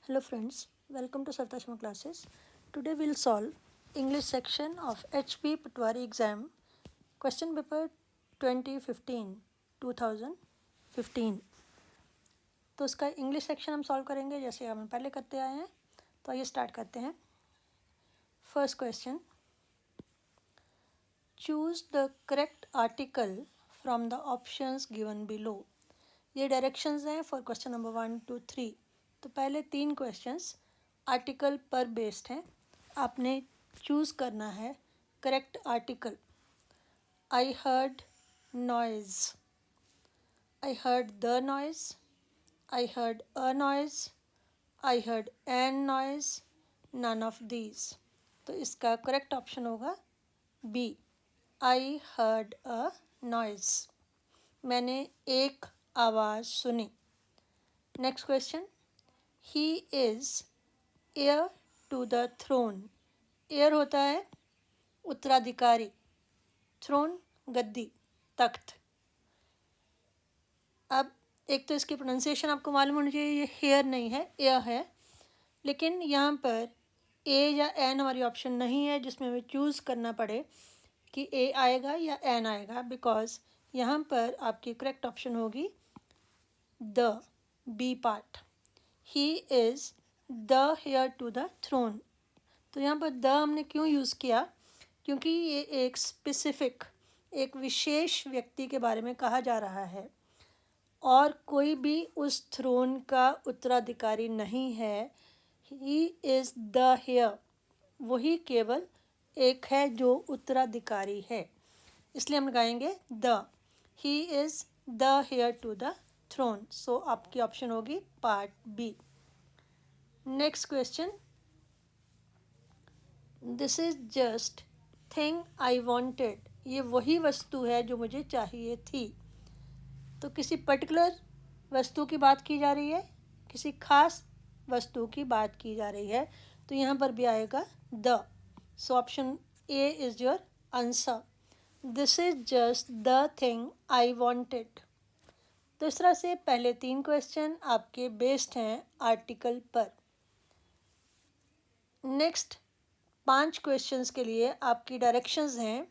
Hello friends, welcome to Sartashma classes. Today we'll solve English section of HP Patwari exam question paper 2015 तो उसका English section हम solve करेंगे जैसे हम पहले करते आए हैं। तो आइए स्टार्ट करते हैं। First question, choose the correct article from the options given below. ये डायरेक्शंस हैं फॉर क्वेश्चन नंबर 1 to 3। तो पहले 3 क्वेश्चंस आर्टिकल पर बेस्ड हैं। आपने चूज़ करना है correct article. I heard noise, I heard the noise, I heard a noise, I heard an noise, none of these. तो इसका करेक्ट ऑप्शन होगा B, I heard a noise. मैंने एक आवाज़ सुनी। Next question, he is heir to the throne. Heir होता है उत्तराधिकारी, थ्रोन गद्दी, तख्त। अब एक तो इसकी प्रोनाउंसिएशन आपको मालूम होनी चाहिए, ये हेयर नहीं है, एयर है। लेकिन यहाँ पर ए या एन हमारी ऑप्शन नहीं है जिसमें हमें चूज़ करना पड़े कि ए आएगा या एन आएगा, बिकॉज यहाँ पर आपकी करेक्ट ऑप्शन होगी the, B part. He is the heir to the throne. तो यहाँ पर द हमने क्यों यूज़ किया, क्योंकि ये एक स्पेसिफिक, एक विशेष व्यक्ति के बारे में कहा जा रहा है और कोई भी उस थ्रोन का उत्तराधिकारी नहीं है। ही इज़ द हेयर, वही केवल एक है जो उत्तराधिकारी है, इसलिए हम लगाएंगे D. He is the heir to the throne. So आपकी ऑप्शन होगी part B. Next question, this is just thing I wanted. ये वही वस्तु है जो मुझे चाहिए थी। तो किसी पर्टिकुलर वस्तु की बात की जा रही है, किसी खास वस्तु की बात की जा रही है, तो यहाँ पर भी आएगा the. So option A is your answer. This is just the thing I wanted. तो इस तरह से पहले 3 क्वेश्चन आपके बेस्ड हैं आर्टिकल पर। नेक्स्ट 5 क्वेश्चंस के लिए आपकी डायरेक्शंस हैं,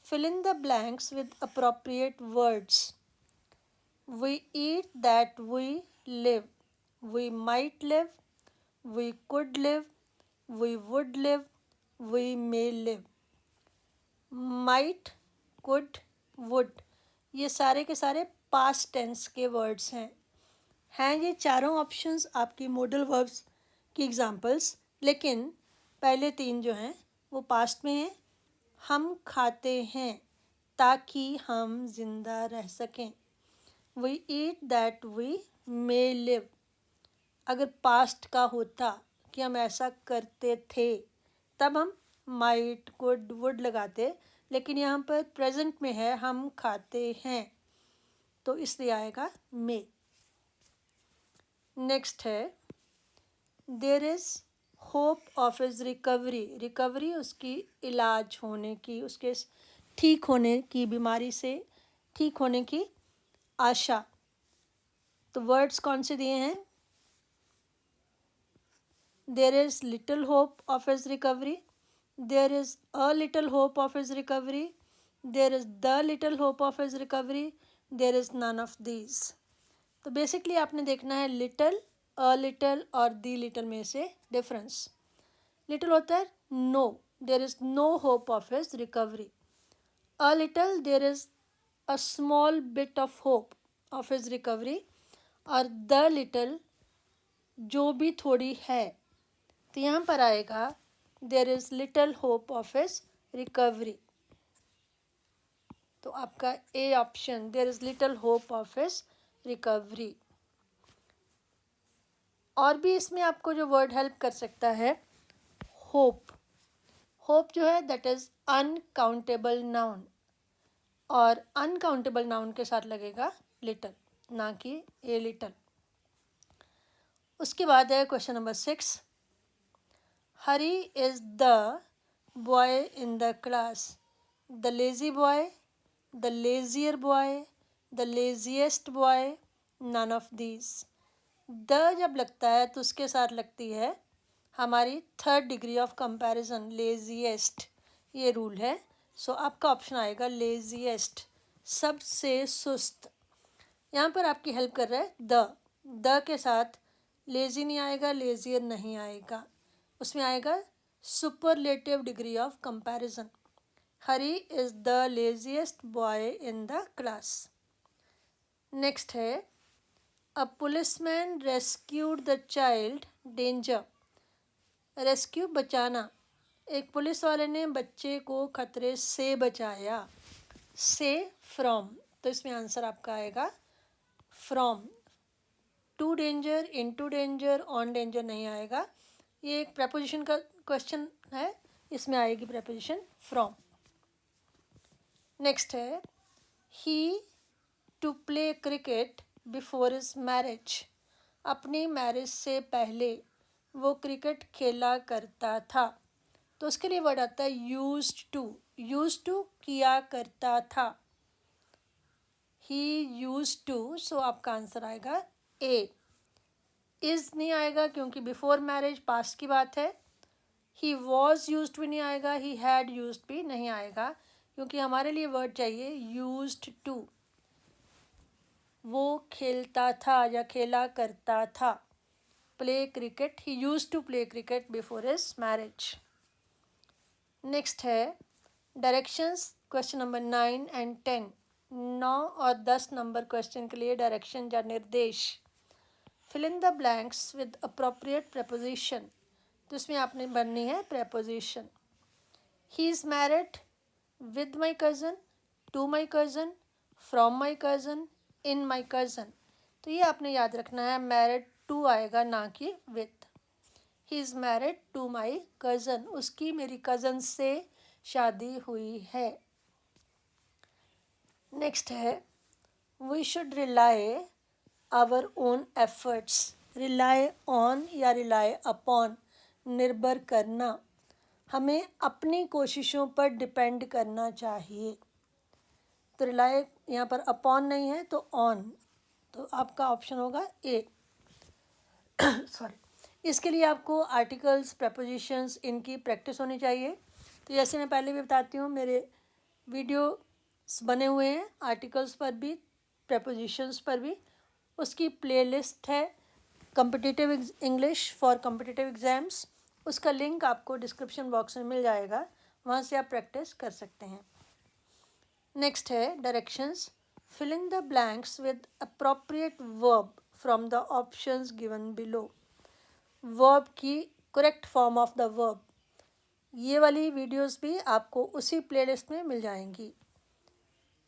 fill in the blanks with appropriate words. We eat that we live, we might live, we could live, we would live, we may live. Might, could, would, ये सारे के सारे past tense के words हैं ये चारों options आपकी modal verbs की एग्जांपल्स, लेकिन पहले 3 जो हैं वो पास्ट में हैं। हम खाते हैं ताकि हम जिंदा रह सकें। We eat that we may live। अगर पास्ट का होता कि हम ऐसा करते थे तब हम might, could, would लगाते, लेकिन यहाँ पर प्रेजेंट में है हम खाते हैं, तो इसलिए आएगा may। नेक्स्ट है, there is hope of is recovery. Recovery उसकी इलाज होने की, उसके ठीक होने की, बीमारी से ठीक होने की आशा। तो वर्ड्स कौन से दिए हैं, there is little hope of his recovery, there is a little hope of his recovery, there is the little hope of his recovery, there is none of these. तो बेसिकली आपने देखना है लिटिल, अ लिटिल और दी little में से difference. Little होता है no, there is no hope of his recovery. A little, there is a small bit of hope of his recovery. और द लिटिल, जो भी थोड़ी है, तो यहाँ पर आएगा there is little hope of his recovery. तो आपका A option, there is little hope of his recovery. और भी इसमें आपको जो वर्ड हेल्प कर सकता है, होप। होप जो है दैट इज़ अनकाउंटेबल नाउन, और अनकाउंटेबल नाउन के साथ लगेगा लिटिल, ना कि ए लिटिल। उसके बाद है question number 6, Harry is the boy in the class. The lazy boy, the lazier boy, the laziest boy, none of these. The जब लगता है तो उसके साथ लगती है हमारी third degree of comparison, laziest, ये रूल है। सो आपका ऑप्शन आएगा लेजीएस्ट, सबसे सुस्त। यहाँ पर आपकी हेल्प कर रहा है द के साथ लेजी नहीं आएगा, लेजियर नहीं आएगा, उसमें आएगा superlative degree of comparison. Harry is the laziest boy in the class. Next है a policeman rescued the child danger. Rescue बचाना, एक पुलिस वाले ने बच्चे को खतरे से बचाया, से फ्रॉम, तो इसमें आंसर आपका आएगा from. To danger, into danger, on danger नहीं आएगा, ये एक प्रेपोजिशन का क्वेश्चन है, इसमें आएगी प्रेपोजिशन फ्रॉम। नेक्स्ट है he to play cricket before his marriage. अपनी मैरिज से पहले वो क्रिकेट खेला करता था, तो उसके लिए वर्ड आता है यूज्ड टू। यूज्ड टू किया करता था, ही यूज्ड टू, सो आपका आंसर आएगा ए। इज़ नहीं आएगा क्योंकि बिफोर मैरिज पास्ट की बात है। ही वॉज यूज्ड भी नहीं आएगा, ही हैड यूज्ड भी नहीं आएगा, क्योंकि हमारे लिए वर्ड चाहिए यूज्ड टू। वो खेलता था या खेला करता था, play cricket, he used to play cricket before his marriage. Next है डायरेक्शंस, क्वेश्चन नंबर 9 एंड 10। 9 और 10 नंबर क्वेश्चन के लिए डायरेक्शन या निर्देश। Fill in the blanks with appropriate preposition, तो इसमें आपने बननी है preposition. He is married with my cousin, to my cousin, from my cousin, in my cousin, तो ये आपने याद रखना है, मैरिड टू आएगा ना कि with. He is married to my cousin, उसकी मेरी कज़न से शादी हुई है। नेक्स्ट है we should rely our own efforts. Rely on या रिलाई अपॉन, निर्भर करना, हमें अपनी कोशिशों पर डिपेंड करना चाहिए। तो रिलाई यहाँ पर अपॉन नहीं है तो ऑन, तो आपका ऑप्शन होगा ए। सॉरी, इसके लिए आपको आर्टिकल्स, प्रपोजिशंस, इनकी प्रैक्टिस होनी चाहिए। तो जैसे मैं पहले भी बताती हूँ, मेरे वीडियोस बने हुए हैं आर्टिकल्स पर भी, प्रपोजिशंस पर भी, उसकी प्लेलिस्ट है competitive English for competitive exams, उसका लिंक आपको डिस्क्रिप्शन बॉक्स में मिल जाएगा, वहाँ से आप प्रैक्टिस कर सकते हैं। नेक्स्ट है directions, fill in the blanks with appropriate verb from the options given below. Verb की correct form of the verb, ये वाली वीडियोस भी आपको उसी प्लेलिस्ट में मिल जाएंगी।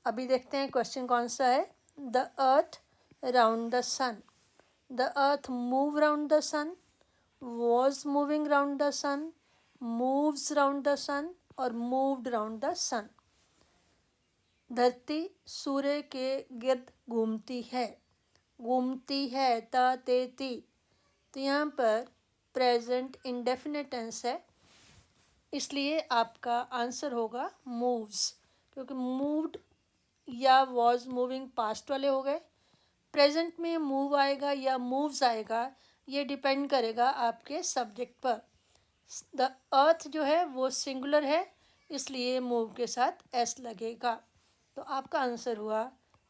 अभी देखते हैं क्वेश्चन कौन सा है। The earth round the sun, the earth move round the sun, was moving round the sun, moves round the sun और मूव्ड राउंड द सन। धरती सूर्य के गिर्द घूमती है, घूमती है, ता ते ती, तो यहाँ पर प्रेजेंट इंडेफिनिट टेंस है, इसलिए आपका आंसर होगा मूव्स, क्योंकि मूव्ड या वॉज मूविंग पास्ट वाले हो गए। प्रेजेंट में मूव आएगा या मूव्स आएगा, ये डिपेंड करेगा आपके सब्जेक्ट पर। द अर्थ जो है वो सिंगुलर है, इसलिए मूव के साथ एस लगेगा, तो आपका आंसर हुआ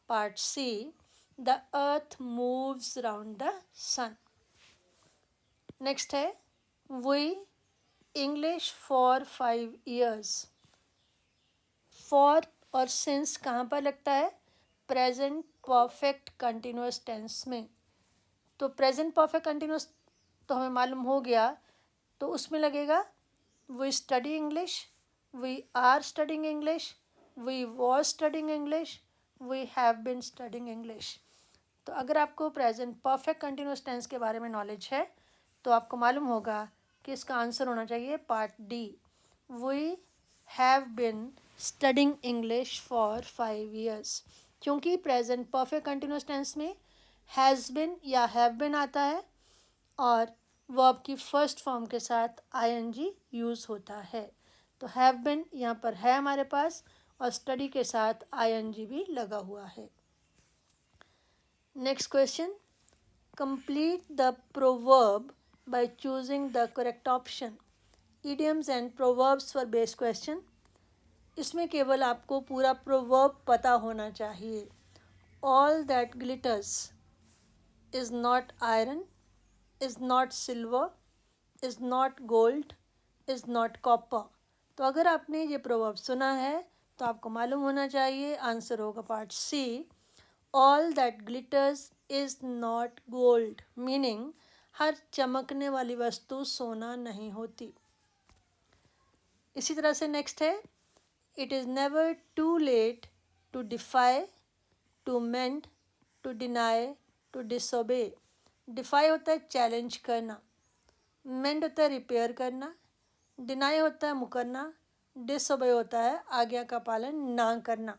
part C, the earth moves round the sun. Next है we English for 5 years। For और सिंस कहाँ पर लगता है? प्रेजेंट परफेक्ट कंटिन्यूस टेंस में। तो प्रेजेंट परफेक्ट कंटिन्यूस तो हमें मालूम हो गया, तो उसमें लगेगा we study English, we are studying English, we was studying English, we have been studying English. तो अगर आपको प्रेजेंट परफेक्ट कंटिन्यूस टेंस के बारे में नॉलेज है तो आपको मालूम होगा कि इसका आंसर होना चाहिए part D, we have been studying English for 5 years, क्योंकि प्रेजेंट परफेक्ट कंटिन्यूस टेंस में हैज़ बिन या हैव बिन आता है और वर्ब की फर्स्ट फॉर्म के साथ आईएनजी यूज़ होता है। तो हैव बिन यहाँ पर है हमारे पास और स्टडी के साथ आईएनजी भी लगा हुआ है। Next question, Complete the proverb by choosing the correct option. Idioms and proverbs for base question. इसमें केवल आपको पूरा proverb पता होना चाहिए. All that glitters is not iron, is not silver, is not gold, is not copper. तो अगर आपने ये proverb सुना है तो आपको मालूम होना चाहिए आंसर होगा part C. All that glitters is not gold, meaning हर चमकने वाली वस्तु सोना नहीं होती. इसी तरह से नेक्स्ट है, it is never too late to defy, to mend, to deny, to disobey. Defy होता है चैलेंज करना, मेंड होता है रिपेयर करना, डिनाई होता है मुकरना, डिसोबे होता है आज्ञा का पालन ना करना.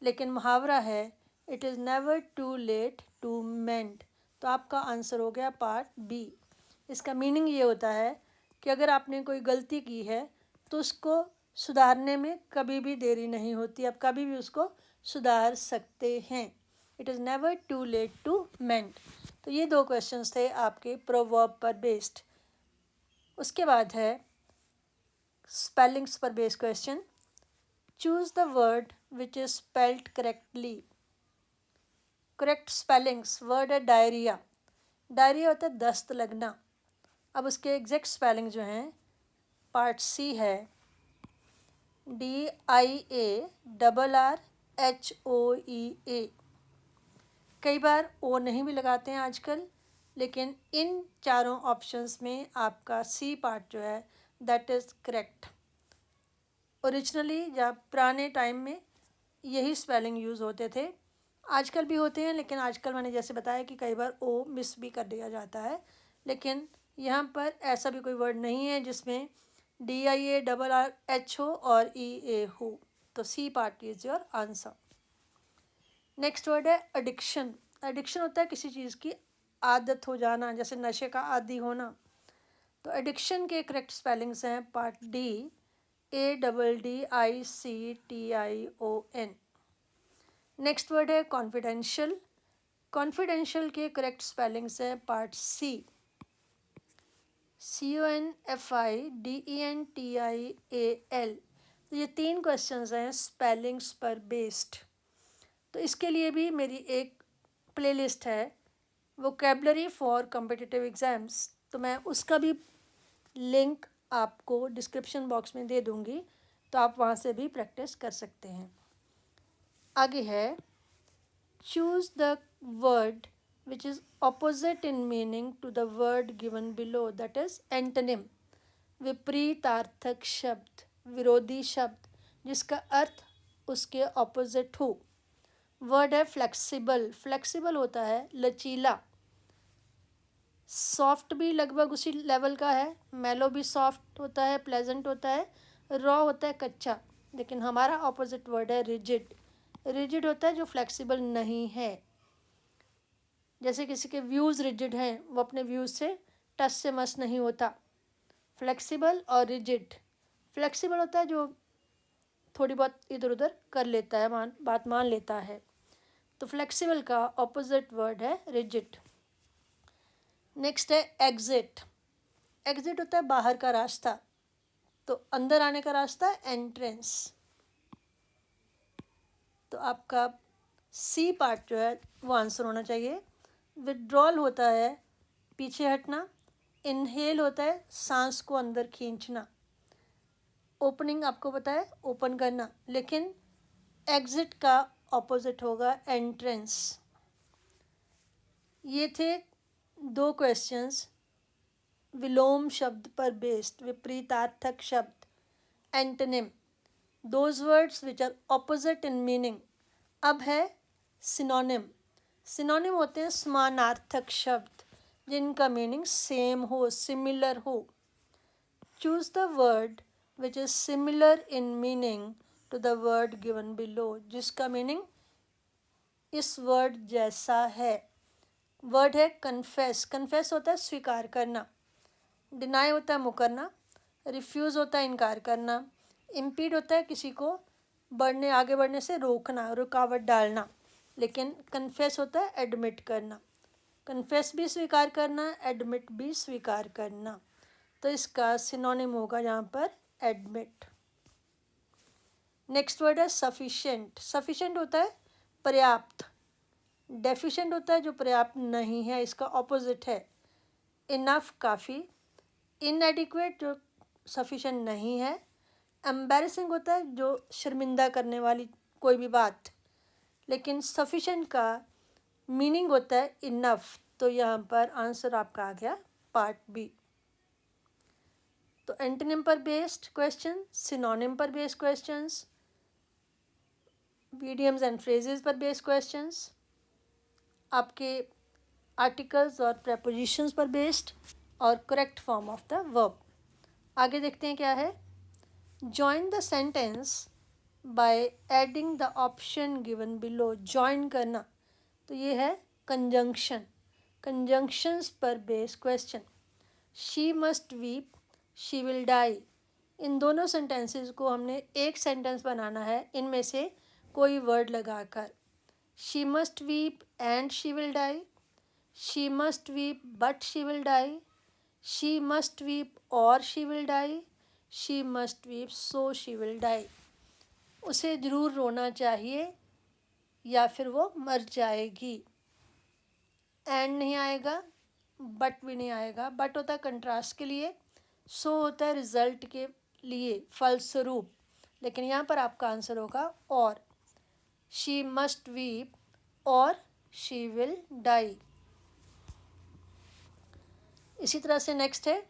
लेकिन मुहावरा है it is never too late to mend. तो आपका आंसर हो गया पार्ट बी. इसका मीनिंग ये होता है कि अगर आपने कोई गलती की है तो उसको सुधारने में कभी भी देरी नहीं होती, आप कभी भी उसको सुधार सकते हैं. It is never too late to mend. तो ये दो क्वेश्चंस थे आपके प्रोवर्ब पर बेस्ड. उसके बाद है स्पेलिंग्स पर based question. Choose the word which is spelled correctly. Correct spellings word है डायरिया. डायरिया होता है दस्त लगना. अब उसके एग्जैक्ट स्पेलिंग जो हैं पार्ट सी है DIARRHOEA. कई बार ओ नहीं भी लगाते हैं आजकल, लेकिन इन चारों ऑप्शंस में आपका सी पार्ट जो है दैट इज़ करेक्ट. ओरिजिनली जब पुराने टाइम में यही स्पेलिंग यूज़ होते थे, आजकल भी होते हैं, लेकिन आजकल मैंने जैसे बताया कि कई बार ओ मिस भी कर दिया जाता है. लेकिन यहाँ पर ऐसा भी कोई वर्ड नहीं है जिसमें DIARRH हो और EA हो. तो C part is your answer. Next word है एडिक्शन. एडिक्शन होता है किसी चीज़ की आदत हो जाना, जैसे नशे का आदी होना. तो एडिक्शन के करेक्ट स्पेलिंग्स हैं part D ADDICTION. Next word है कॉन्फिडेंशियल. कॉन्फिडेंशियल के करेक्ट स्पेलिंग्स हैं पार्ट सी CONFIDENTIAL. तो ये तीन क्वेश्चंस हैं स्पेलिंग्स पर बेस्ड. तो इसके लिए भी मेरी एक प्लेलिस्ट है वोकेबलरी फॉर कॉम्पिटिटिव एग्ज़ाम्स. तो मैं उसका भी लिंक आपको डिस्क्रिप्शन बॉक्स में दे दूँगी, तो आप वहाँ से भी प्रैक्टिस कर सकते हैं. आगे है choose the word which is opposite in meaning to the word given below, that is antonym. विपरीतार्थक शब्द, विरोधी शब्द जिसका अर्थ उसके ऑपोजिट हो. वर्ड है फ्लेक्सिबल. फ्लेक्सिबल होता है लचीला. सॉफ्ट भी लगभग उसी लेवल का है. मेलो भी सॉफ्ट होता है, प्लेजेंट होता है. रॉ होता है कच्चा. लेकिन हमारा ऑपोजिट वर्ड है रिजिड. रिजिड होता है जो फ्लेक्सिबल नहीं है. जैसे किसी के व्यूज़ रिजिड हैं, वो अपने व्यूज़ से टस से मस नहीं होता. फ्लेक्सिबल और रिजिड. फ्लेक्सिबल होता है जो थोड़ी बहुत इधर उधर कर लेता है, बात मान लेता है. तो फ्लेक्सिबल का ऑपोजिट वर्ड है रिजिड. नेक्स्ट है एग्जिट. एग्जिट होता है बाहर का रास्ता. तो अंदर आने का रास्ता एंट्रेंस. तो आपका सी पार्ट जो है वो आंसर होना चाहिए. विड्रॉल होता है पीछे हटना. इनहेल होता है सांस को अंदर खींचना. ओपनिंग आपको पता है ओपन करना, लेकिन एग्जिट का ऑपोजिट होगा एंट्रेंस. ये थे दो क्वेश्चंस विलोम शब्द पर बेस्ड. विपरीतार्थक शब्द antonym, those words which are opposite in meaning. अब है सिनोनिम. सिनोनिम होते हैं समानार्थक शब्द जिनका मीनिंग सेम हो, सिमिलर हो. Choose the word which is similar in meaning to the word given below, जिसका मीनिंग इस वर्ड जैसा है. वर्ड है कन्फेस. कन्फेस होता है स्वीकार करना. डिनाई होता है मुकरना. रिफ्यूज़ होता है इनकार करना. इम्पीड होता है किसी को आगे बढ़ने से रोकना, रुकावट डालना. लेकिन कन्फेस होता है एडमिट करना. कन्फेस भी स्वीकार करना, एडमिट भी स्वीकार करना। तो इसका सिनोनिम होगा यहाँ पर एडमिट। नेक्स्ट वर्ड है सफिशिएंट। सफिशिएंट होता है पर्याप्त, डेफिशिएंट होता है जो पर्याप्त नहीं है, इसका ऑपोजिट है इनफ काफ़ी, इनएडिक्वेट जो सफिशिएंट नहीं है, एम्बैरेसिंग होता है जो शर्मिंदा करने वाली कोई भी बात, लेकिन सफिशिएंट का मीनिंग होता है इनफ। तो यहाँ पर आंसर आपका आ गया पार्ट बी। तो एंटोनिम पर बेस्ड क्वेश्चन, सिनोनिम पर based questions, idioms and phrases पर बेस्ड क्वेश्चंस, आपके आर्टिकल्स और प्रेपोजिशंस पर बेस्ड, और correct form of the verb. आगे देखते हैं क्या है। Join the sentence by adding the option given below. Join करना, तो ये है कंजंक्शन, कंजंक्शंस पर based question. She must weep, she will die, इन दोनों सेंटेंसेस को हमने एक सेंटेंस बनाना है इनमें से कोई वर्ड लगाकर। She must weep and she will die, she must weep but she will die, she must weep और she will die, she must weep so she will die. उसे ज़रूर रोना चाहिए या फिर वो मर जाएगी। एंड नहीं आएगा, बट भी नहीं आएगा। बट होता है कंट्रास्ट के लिए, सो होता है रिजल्ट के लिए, फलस्वरूप, लेकिन यहाँ पर आपका आंसर होगा और। शी मस्ट वीप और शी विल डाई। इसी तरह से नेक्स्ट है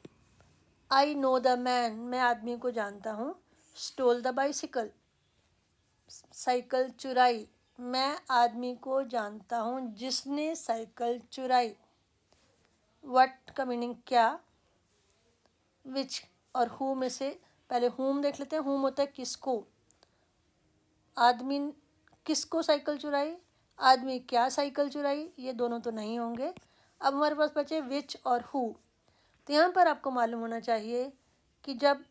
आई नो द मैन, मैं आदमी को जानता हूँ। स्टोल द बाइसिकल, साइकिल चुराई, मैं आदमी को जानता हूँ जिसने साइकिल चुराई। व्हाट का मीनिंग क्या, विच और हु में से पहले हुम देख लेते हैं। हुम होता है किसको, आदमी किसको साइकिल चुराई, आदमी क्या साइकिल चुराई, ये दोनों तो नहीं होंगे। अब हमारे पास बचे विच और हु। तो यहाँ पर आपको मालूम होना चाहिए कि जब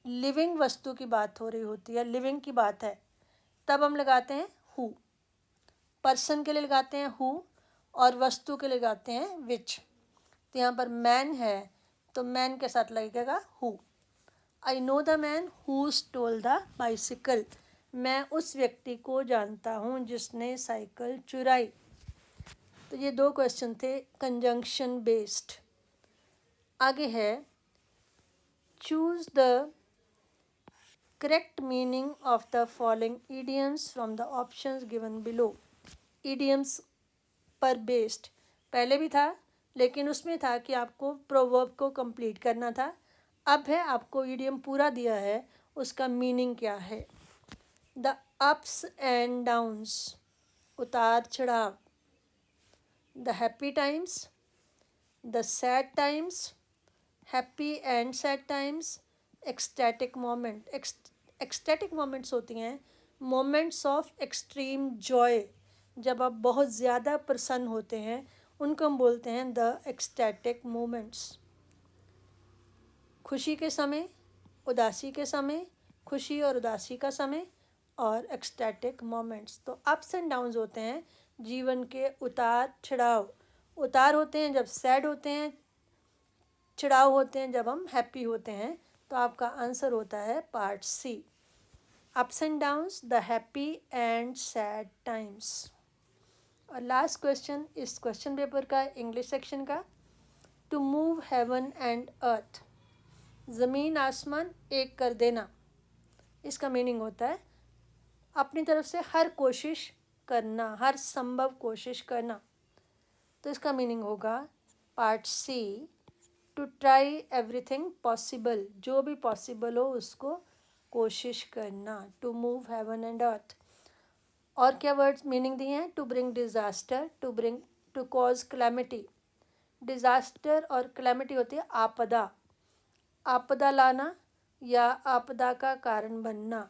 लिविंग वस्तु की बात हो रही होती है, लिविंग की बात है, तब हम लगाते हैं हु। पर्सन के लिए लगाते हैं हु और वस्तु के लिए लगाते हैं विच। तो यहाँ पर मैन है तो मैन के साथ लगेगा who. I know the man who stole the bicycle, मैं उस व्यक्ति को जानता हूँ जिसने साइकिल चुराई। तो ये दो क्वेश्चन थे कंजंक्शन बेस्ड। आगे है choose the correct meaning of the following idioms from the options given below. idioms पर बेस्ड पहले भी था, लेकिन उसमें था कि आपको प्रोवर्ब को कंप्लीट करना था। अब है आपको idiom पूरा दिया है, उसका मीनिंग क्या है। द अप्स एंड डाउन्स, उतार चढ़ाव। The happy times, the sad times, happy and sad times, ecstatic moment. Ecstatic moments होती हैं मोमेंट्स ऑफ एक्सट्रीम जॉय, जब आप बहुत ज़्यादा प्रसन्न होते हैं उनको हम बोलते हैं द एक्सटैटिक मोमेंट्स। खुशी के समय, उदासी के समय, खुशी और उदासी का समय, और एक्सटैटिक मोमेंट्स। तो अप्स एंड डाउन्स होते हैं जीवन के उतार चढ़ाव। उतार होते हैं जब सैड होते हैं, चढ़ाव होते हैं जब हम हैप्पी होते हैं। तो आपका आंसर होता है part C, ups and downs, the happy and sad times. और लास्ट क्वेश्चन इस क्वेश्चन पेपर का, इंग्लिश सेक्शन का, to move heaven and earth, ज़मीन आसमान एक कर देना। इसका मीनिंग होता है अपनी तरफ से हर कोशिश करना, हर संभव कोशिश करना। तो इसका मीनिंग होगा part C, to try everything possible, जो भी पॉसिबल हो उसको कोशिश करना। To move heaven and earth. और क्या वर्ड्स मीनिंग दिए हैं, to bring disaster, to cause calamity. Disaster और क्लैमिटी होती है आपदा, आपदा लाना या आपदा का कारण बनना।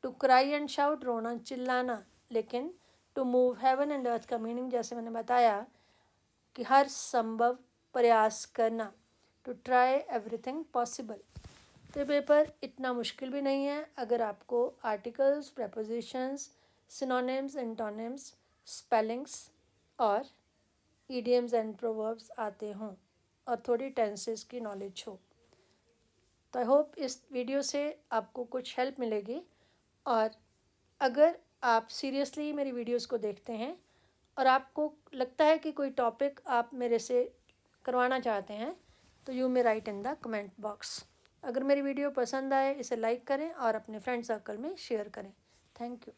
टू क्राई एंड शाउट, रोना चिल्लाना। लेकिन to move heaven and earth का मीनिंग जैसे मैंने बताया कि हर संभव प्रयास करना, टू ट्राई एवरीथिंग पॉसिबल। तो ये पेपर इतना मुश्किल भी नहीं है अगर आपको articles, prepositions, synonyms, antonyms, spellings और ईडियम्स एंड प्रोवर्ब्स आते हों और थोड़ी टेंसेस की नॉलेज हो। तो आई होप इस वीडियो से आपको कुछ हेल्प मिलेगी। और अगर आप सीरियसली मेरी वीडियोस को देखते हैं और आपको लगता है कि कोई टॉपिक आप मेरे से करवाना चाहते हैं तो you may right in the comment box. अगर मेरी वीडियो पसंद आए इसे लाइक करें और अपने फ्रेंड सर्कल में शेयर करें। Thank you.